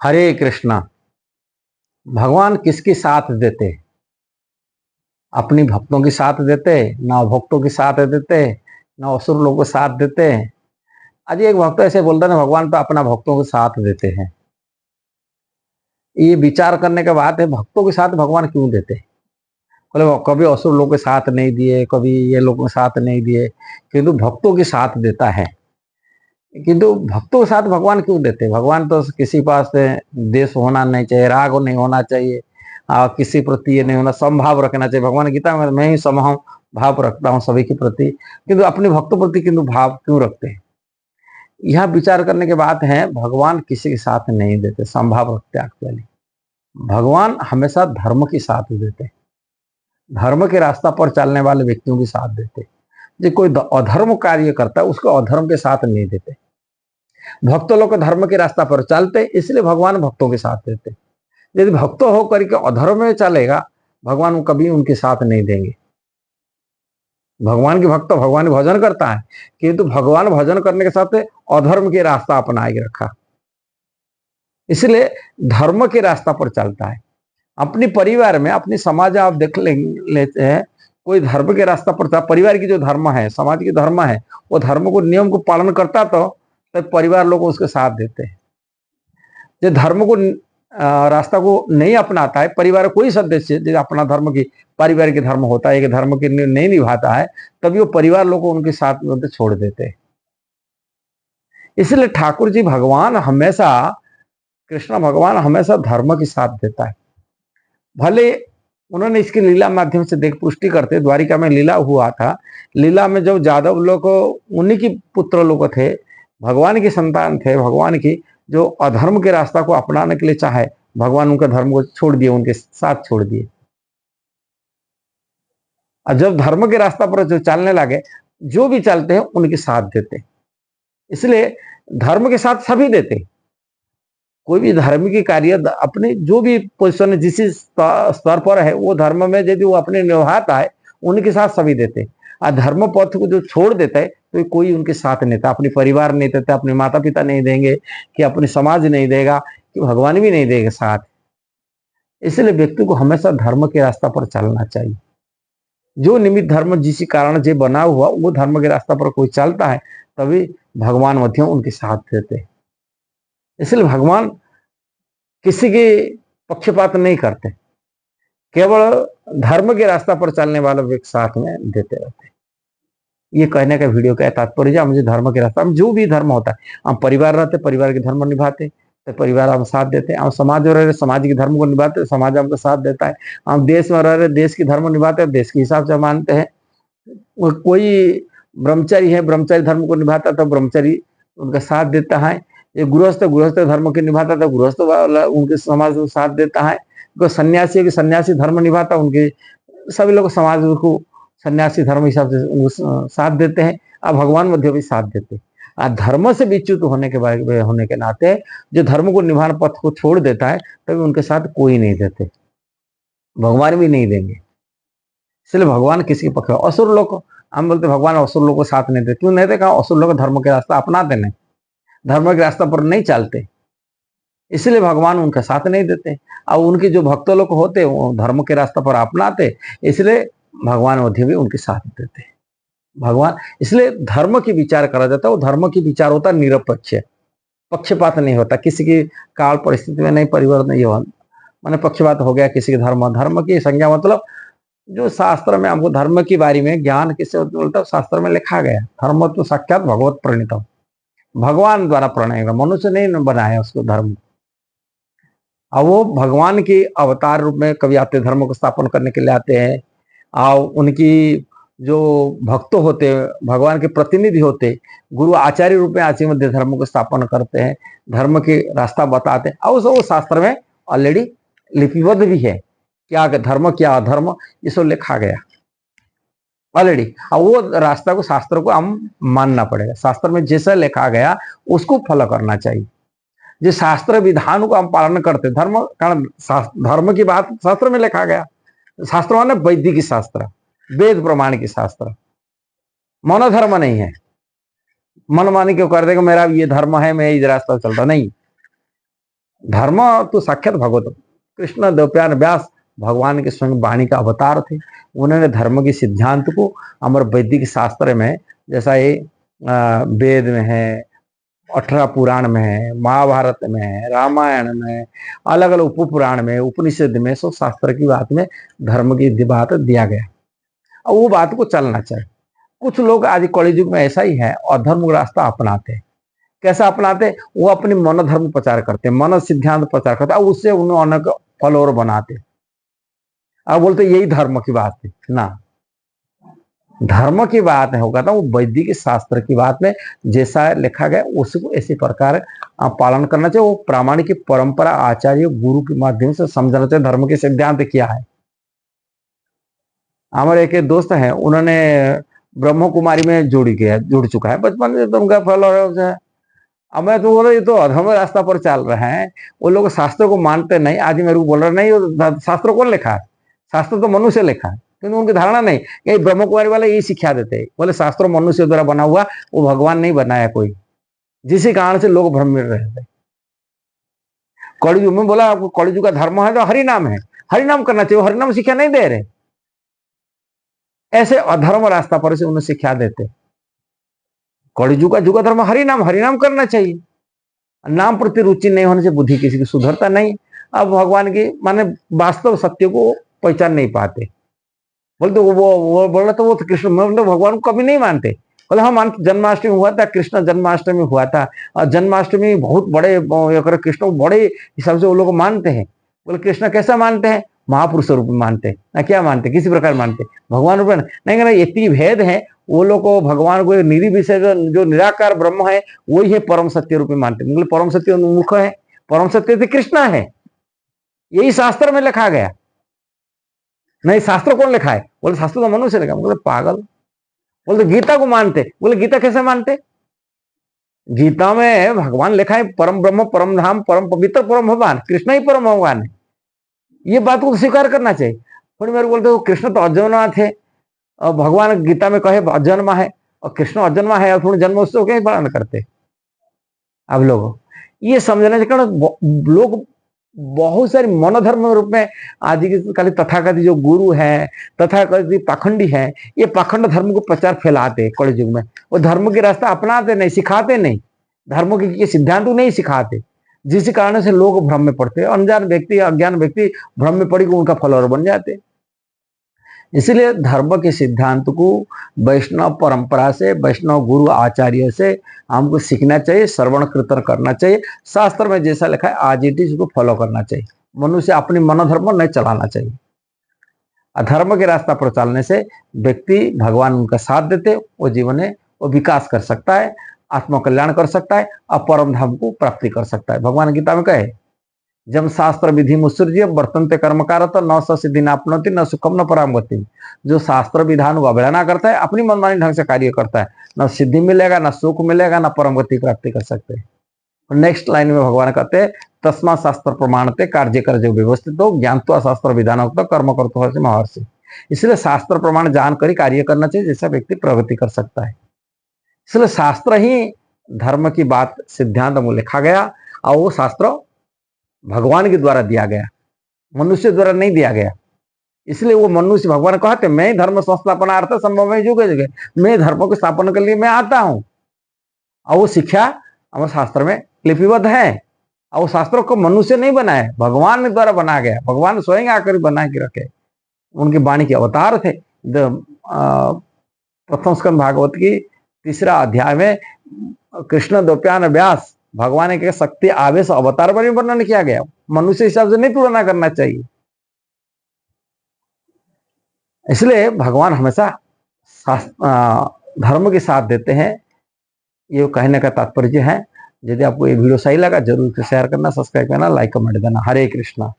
हरे कृष्णा। भगवान किसकी साथ देते? अपनी भक्तों की साथ देते, ना भक्तों की साथ देते, ना असुर लोगों को साथ देते। आज एक भक्त ऐसे बोलता है ना, भगवान तो अपना भक्तों को साथ देते हैं। ये विचार करने के बाद है, भक्तों के साथ भगवान क्यों देते? बोले कभी असुर लोगों के साथ नहीं दिए, कभी ये लोगों के साथ नहीं दिए, किंतु भक्तों के साथ देता है। किंतु भक्तों के साथ भगवान क्यों देते? भगवान तो किसी पास देश होना नहीं चाहिए, राग नहीं होना चाहिए, किसी प्रति ये नहीं होना, समभाव रखना चाहिए। भगवान गीता में मैं ही समभाव भाव रखता हूँ सभी के प्रति, किंतु अपने भक्तों प्रति किंतु भाव क्यों रखते हैं? यह विचार करने के बात है, भगवान किसी के साथ नहीं देते, समभाव रखते। एक्चुअली भगवान हमेशा धर्म के साथ देते, धर्म के रास्ता पर चलने वाले व्यक्तियों के साथ देते। जो कोई अधर्म कार्य करता है उसको अधर्म के साथ नहीं देते। भक्त लोग धर्म के रास्ता पर चलते, इसलिए भगवान भक्तों के साथ देते। यदि भक्त होकर के अधर्म में चलेगा, भगवान कभी उनके साथ नहीं देंगे। भगवान के भक्त भगवान भजन करता है, किंतु भगवान भजन करने के साथ अधर्म के रास्ता अपना के रखा, इसलिए धर्म के रास्ता पर चलता है। अपने परिवार में, अपनी समाज आप देख लेते हैं, कोई धर्म के रास्ता पर, परिवार की जो धर्म है, समाज की धर्म है, वो धर्म को नियम को पालन करता तो परिवार लोग उसके साथ देते हैं। जो धर्म को रास्ता को नहीं अपनाता है, परिवार कोई सदस्य जो अपना धर्म की पारिवारिक धर्म होता है, एक धर्म की नहीं निभाता है, तभी वो परिवार लोग को उनके साथ छोड़ देते हैं। इसलिए ठाकुर जी भगवान हमेशा, कृष्ण भगवान हमेशा धर्म के साथ देता है। भले उन्होंने इसकी लीला माध्यम से देख पुष्टि करते, द्वारिका में लीला हुआ था। लीला में जो जादव लोग उन्हीं की पुत्र लोग थे, भगवान की संतान थे, भगवान की जो अधर्म के रास्ता को अपनाने के लिए चाहे, भगवान उनका धर्म को छोड़ दिए, उनके साथ छोड़ दिए। और जब धर्म के रास्ता पर जो चलने लगे, जो भी चलते हैं उनके साथ देते। इसलिए धर्म के साथ सभी देते। कोई भी धार्मिक कार्य अपने जो भी पोजिशन जिस स्तर पर है, वो धर्म में यदि वो अपने निभाता है, उनके साथ सभी देते। और धर्म पथ को जो छोड़ देता है, तो कोई उनके साथ नहीं था। अपने परिवार नहीं देता, अपने माता पिता नहीं देंगे, कि अपने समाज नहीं देगा, कि भगवान भी नहीं देगा साथ। इसलिए व्यक्ति को हमेशा धर्म के रास्ता पर चलना चाहिए। जो निमित्त धर्म जिस कारण जो बना हुआ, वो धर्म के रास्ता पर कोई चलता है, तभी भगवान मध्यम उनके साथ देते। इसलिए भगवान किसी के पक्षपात नहीं करते, केवल धर्म के रास्ता पर चलने वाले व्यक्ति साथ में देते रहते। ये कहने का वीडियो का तात्पर्य, मुझे धर्म के रास्ता में जो भी धर्म होता है, हम परिवार रहते, परिवार के धर्म निभाते, तो परिवार हम साथ देते हैं। हम समाज में रह रहे, समाज के धर्म को निभाते, समाज हमको साथ देता है। हम देश में रह रहे, देश के धर्म निभाते हैं, देश के हिसाब से मानते हैं। कोई ब्रह्मचारी है, ब्रह्मचारी धर्म को निभाता, तो ब्रह्मचारी उनका साथ देता है। ये गृहस्थ धर्म के निभाता, तो गृहस्थ वाला उनके समाज को साथ देता है। कोई सन्यासी है कि सन्यासी धर्म निभाता, उनके सभी लोग समाज को सन्यासी धर्म हिसाब से उनको साथ देते हैं। अब भगवान मध्य भी साथ देते हैं। धर्म से विच्युत होने के नाते जो धर्म को निभाने पथ को छोड़ देता है, तभी उनके साथ कोई नहीं देते, भगवान भी नहीं देंगे। इसलिए भगवान किसी के पक्ष, असुर लोग हम बोलते भगवान असुर लोग को साथ नहीं देते। क्यों नहीं देते? असुर लोग धर्म के रास्ता अपनाते नहीं, धर्म के रास्ता पर नहीं चलते, इसलिए भगवान उनका साथ नहीं देते। और उनके जो भक्त लोग होते वो धर्म के रास्ता पर अपनाते, इसलिए भगवान मध्य भी उनके साथ देते। भगवान इसलिए धर्म की विचार करा जाता है, वो धर्म की विचार होता निरपेक्ष, पक्षपात नहीं होता। किसी की काल परिस्थिति में नहीं परिवर्तन नहीं हो, माने पक्षपात हो गया किसी के धर्म की संज्ञा, मतलब जो शास्त्र में हमको धर्म के बारे में ज्ञान किससे बोलता है, शास्त्र में लिखा गया। धर्म तो साक्षात भगवत प्रणीतम, भगवान द्वारा प्रणय, मनुष्य नहीं बनाया उसको धर्म। और वो भगवान के अवतार रूप में कभी आते, धर्म को स्थापन करने के लिए आते हैं। और उनकी जो भक्त होते, भगवान के प्रतिनिधि होते, गुरु आचार्य रूप में आचि मध्य धर्म को स्थापन करते हैं, धर्म के रास्ता बताते हैं। और वो शास्त्र में ऑलरेडी लिपिबद्ध भी है, क्या धर्म क्या अधर्म, ये सब लिखा गया ऑलरेडी। और वो रास्ता को, शास्त्र को हम मानना पड़ेगा। शास्त्र में जैसा लिखा गया उसको फॉलो करना चाहिए। जो शास्त्र विधान को हम पालन करते, धर्म कारण धर्म की बात शास्त्र में लिखा गया। शास्त्र माने वैदिक शास्त्र, वेद प्रमाण की शास्त्र, मनोधर्म नहीं है। मन मानी क्यों कर देगा, मेरा ये धर्म है, मैं इस रास्ता चलता नहीं। धर्म तो साक्षात भगवत कृष्ण द्वैपायन व्यास भगवान के स्वयं वाणी का अवतार थे। उन्होंने धर्म के सिद्धांत को हमारे वैदिक शास्त्र में, जैसा ये वेद में है, 18 पुराण में है, महाभारत में है, रामायण में, अलग अलग उप पुराण में, उपनिषद में, सब शास्त्र की बात में धर्म की बात दिया गया और वो बात को चलना चाहिए। कुछ लोग आज कलि युग में ऐसा ही है, अधर्म रास्ता अपनाते हैं। कैसा अपनाते? वो अपने मन धर्म प्रचार करते, मन सिद्धांत प्रचार करते और उससे उन्हें अनेक फॉलोअर बनाते। अब बोलते यही धर्म की बात है ना, धर्म की बात है, होगा था वो वैदिक शास्त्र की बात में जैसा लिखा गया उसको इसी प्रकार पालन करना चाहिए। वो प्रामाणिक परंपरा आचार्य गुरु के माध्यम से समझना चाहिए धर्म के सिद्धांत क्या है। हमारे एक दोस्त है, उन्होंने ब्रह्म कुमारी में जुड़ चुका है बचपन से, तो उनका फॉलोअर है। अब मैं तो बोल रहा ये तो अधर्म रास्ता पर चल रहे हैं, वो लोग शास्त्र को मानते नहीं। आज मेरे को बोल रहा नहीं, शास्त्र कौन लिखा है? शास्त्र तो मनुष्य लिखा है, क्योंकि उनकी धारणा नहीं। यही ब्रह्म कुमारी वाले यही शिक्षा देते हैं, बोले शास्त्र मनुष्य द्वारा बना हुआ, वो भगवान नहीं बनाया कोई, जिसी कारण से लोग भ्रम में रहते। कलयुग में बोला आपको कलयुग का धर्म है तो हरिनाम है, हरिनाम करना चाहिए, हरिनाम शिक्षा नहीं दे रहे। ऐसे अधर्म रास्ता पर से उन्हें शिक्षा देते। कलयुग का युग धर्म हरिनाम, हरिनाम करना चाहिए। नाम प्रति रुचि नहीं होने से बुद्धि किसी की सुधरता नहीं। अब भगवान की माने वास्तव सत्य को पहचान नहीं पाते। बोलते वो बोला तो वो तो कृष्ण, मतलब भगवान को कभी नहीं मानते। बोले हम मानते, जन्माष्टमी हुआ था, कृष्ण जन्माष्टमी हुआ था, और जन्माष्टमी बहुत बड़े कृष्ण बड़े हिसाब से वो लोग मानते हैं। बोले कृष्ण कैसा मानते हैं? महापुरुष रूप में मानते हैं ना, क्या मानते, किसी प्रकार मानते, भगवान रूप में नहीं। कहना इतनी भेद है, वो लोग को भगवान को निर्विषय जो निराकार ब्रह्म है वही है परम सत्य रूप में मानते। मतलब परम सत्य उन्मुख है, परम सत्य तो कृष्ण है, यही शास्त्र में लिखा गया। नहीं शास्त्र कौन लिखा है? बोले शास्त्र तो मनुष्य लिखा। बोले पागल। बोले गीता को मानते। बोले गीता कैसे मानते? गीता में भगवान लिखा है परम ब्रह्म, परम धाम, परम पवित्र, परम भगवान, कृष्ण ही परम भगवान है। ये बात को स्वीकार करना चाहिए। फिर मेरे बोलते वो कृष्ण तो अजन्मा थे, और भगवान गीता में कहे अजन्मा है, और कृष्ण अजन्मा है, और फिर जन्मोत्सव क्यों पालन करते? अब लोग ये समझने के लोग बहुत सारी मनोधर्म रूप में आज की खाली तथाकथित जो गुरु है, तथाकथित पाखंडी है, ये पाखंड धर्म को प्रचार फैलाते कलि युग में। वो धर्म के रास्ता अपनाते नहीं, सिखाते नहीं, धर्म के सिद्धांत नहीं सिखाते, जिस कारण से लोग भ्रम में पड़ते। अनजान व्यक्ति, अज्ञान व्यक्ति भ्रम में पड़ी उनका फॉलोअर बन जाते। इसलिए धर्म के सिद्धांत को वैष्णव परंपरा से, वैष्णव गुरु आचार्य से हमको सीखना चाहिए, श्रवण कीर्तन करना चाहिए। शास्त्र में जैसा लिखा है आज इट इज उसको फॉलो करना चाहिए। मनुष्य अपनी मनोधर्म नहीं चलाना चाहिए। अधर्म के रास्ता पर चलने से व्यक्ति, भगवान उनका साथ देते, वो जीवन में वो विकास कर सकता है, आत्मकल्याण कर सकता है और परम धाम को प्राप्ति कर सकता है। भगवान गीता में कहे जब शास्त्र विधि मुसृज्य वर्तन्ते कर्मकारत न स सिद्धि नापनोति न सुखम न परामगति। जो शास्त्र विधान को अवहेलना करता है, अपनी मनमानी ढंग से कार्य करता है, न सिद्धि मिलेगा, न सुख मिलेगा, न परम गति प्राप्ति कर सकते हैं। नेक्स्ट लाइन में भगवान कहते हैं तस्मा शास्त्र प्रमाणते कार्य कर जो व्यवस्थित हो ज्ञानत्वा शास्त्र विधानोक्त कर्म करतो हर्षि महर्षि। इसलिए शास्त्र प्रमाण जानकर कार्य करना चाहिए, जैसा व्यक्ति प्रगति कर सकता है। इसलिए शास्त्र ही धर्म की बात सिद्धांत में लिखा गया, और वो शास्त्र भगवान के द्वारा दिया गया, मनुष्य द्वारा नहीं दिया गया। इसलिए वो मनुष्य, भगवान कहते मैं धर्म संस्थापनार्थ संभव है जुगे जुगे, मैं धर्म को स्थापन के लिए मैं आता हूं। और वो शिक्षा हमारे शास्त्र में लिपिबद्ध है, और वो शास्त्रों को मनुष्य नहीं बनाया, भगवान के द्वारा बनाया गया। भगवान स्वयं आकर बना के रखे, उनकी वाणी के अवतार थे। प्रथम स्कंद भागवत की 3रा अध्याय में कृष्ण द्वैपायन व्यास भगवान के शक्ति आवेश अवतार पर वर्णन किया गया। मनुष्य हिसाब से नहीं तुलना करना चाहिए। इसलिए भगवान हमेशा धर्म के साथ देते हैं, ये कहने का तात्पर्य है। यदि आपको ये वीडियो सही लगा जरूर शेयर करना, सब्सक्राइब करना, लाइक कमेंट देना। हरे कृष्णा।